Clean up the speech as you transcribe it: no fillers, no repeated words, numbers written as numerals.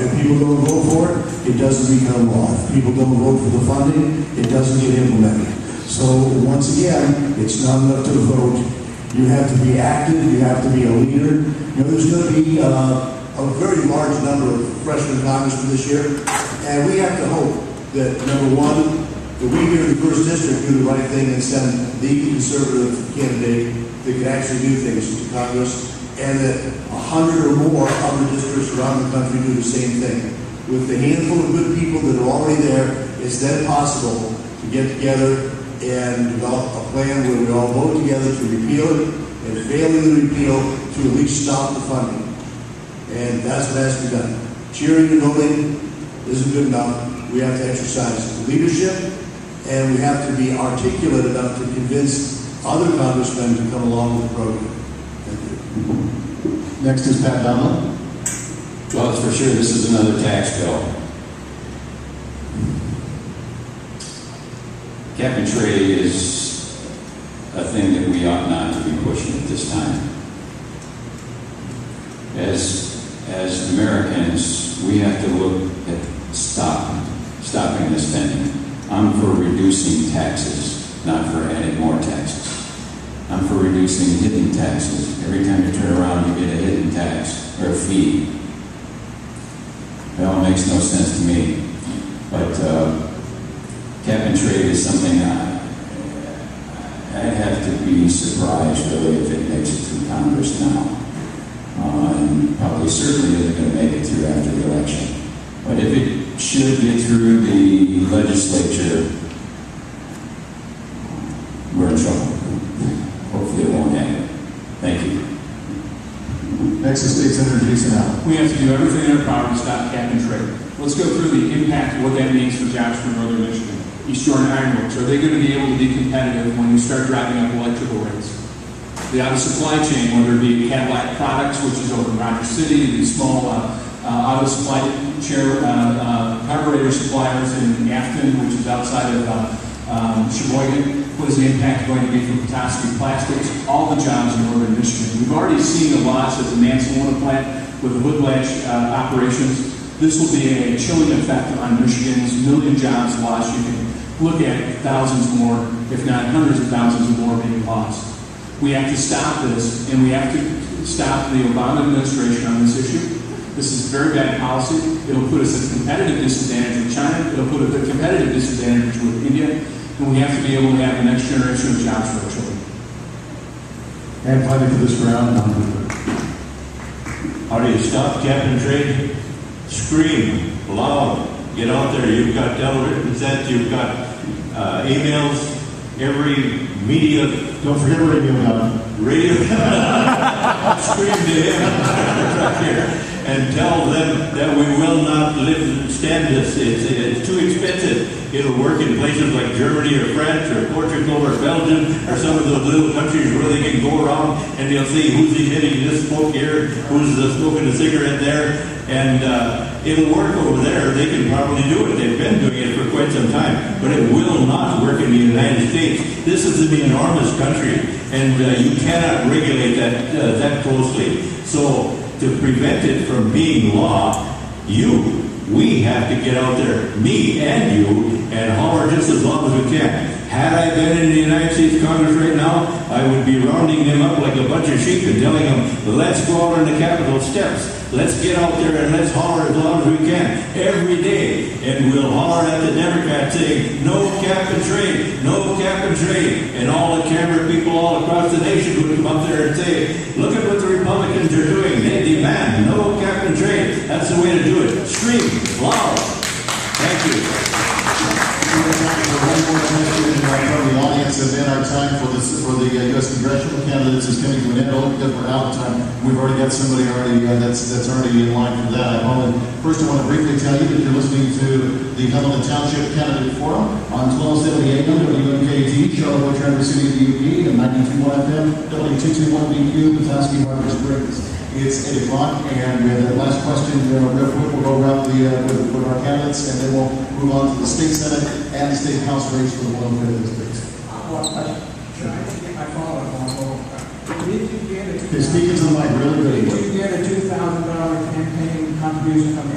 if people don't vote for it, it doesn't become law. If people don't vote for the funding, it doesn't get implemented. So once again, it's not enough to vote. You have to be active. You have to be a leader. You know, there's going to be a very large number of freshman congressmen this year, and we have to hope that, number one, that we here in the first district do the right thing and send the conservative candidate that can actually do things to Congress, and that 100 or more other districts around the country do the same thing. With the handful of good people that are already there, it's then possible to get together and develop a plan where we all vote together to repeal it, and failing the repeal, to at least stop the funding. And that's what has to be done. Cheering and voting isn't good enough. We have to exercise leadership, and we have to be articulate enough to convince other congressmen to come along with the program. Thank you. Next is Pat Donlin. Well, it's for sure this is another tax bill. Cap and trade is a thing that we ought not to be pushing at this time. As Americans, we have to look at stopping the spending. I'm for reducing taxes, not for adding more taxes. I'm for reducing hidden taxes. Every time you turn around, you get a hidden tax or a fee. It all makes no sense to me. But cap and trade is something I'd have to be surprised, really, if it makes it through Congress now. And probably certainly isn't going to make it through after the election. But if it should get through the legislature, we're in trouble. Hopefully it won't happen. Thank you. Next is State Senator Jason Allen. We have to do everything in our power to stop cap and trade. Let's go through the impact of what that means for jobs for Northern Michigan. East Jordan Iron Works, are they going to be able to be competitive when you start driving up electrical rates? The auto supply chain, whether it be Cadillac Products, which is over in Rogers City, the small auto supply chain carburetor suppliers in Afton, which is outside of Sheboygan. What is the impact going to be for Petoskey Plastics? All the jobs in Northern Michigan. We've already seen the loss at the Mansalona plant with the Woodblash operations. This will be a chilling effect on Michigan's million jobs lost. You can look at thousands more, if not hundreds of thousands of more being lost. We have to stop this, and we have to stop the Obama administration on this issue. This is very bad policy. It'll put us at a competitive disadvantage with China. It'll put us at a competitive disadvantage with India. And we have to be able to have the next generation of jobs for our children. And finally for this round, how do you stop cap and trade? Scream loud. Get out there. You've got television sets. You've got emails. Every media. don't forget radio gun. Radio. Scream to him right here and tell them that we will not stand this. It's too expensive. It'll work in places like Germany or France or Portugal or Belgium or some of those little countries where they can go around and they'll see who's emitting this smoke here, who's smoking a cigarette there, and it'll work over there. They can probably do it. They've been doing it for quite some time, but it will not work in the United States. This is an enormous country, and you cannot regulate that closely. So to prevent it from being law, we have to get out there, me and you, and holler just as long as we can. Had I been in the United States Congress right now, I would be rounding them up like a bunch of sheep and telling them, let's go out on the Capitol steps. Let's get out there and let's holler as long as we can every day. And we'll holler at the Democrats saying, no cap and trade, no cap and trade. And all the camera people all across the nation would come up there and say, look at what the Republicans are doing. They demand no cap and trade. That's the way to do it. Scream loud. Thank you. One more question from the audience, and then our time for the U.S. congressional candidates is coming to an end. Only because we're out of time. We've already got somebody that's already in line for that. First, I want to briefly tell you that you're listening to the Helena Township Candidate Forum on 1270 AM WMKT, Charlotte, Traverse City, the UP, and 92.1 FM, W221BQ, Petoskey, Harbor Springs. It's 8 o'clock, and we have that last question real quick. We'll go around with our candidates, and then we'll move on to the state senate and the state house race for the 1/5 districts. Sure. I think I follow up on both. If you get a Okay, speak into the mic really good. Did you get a $2,000 campaign contribution from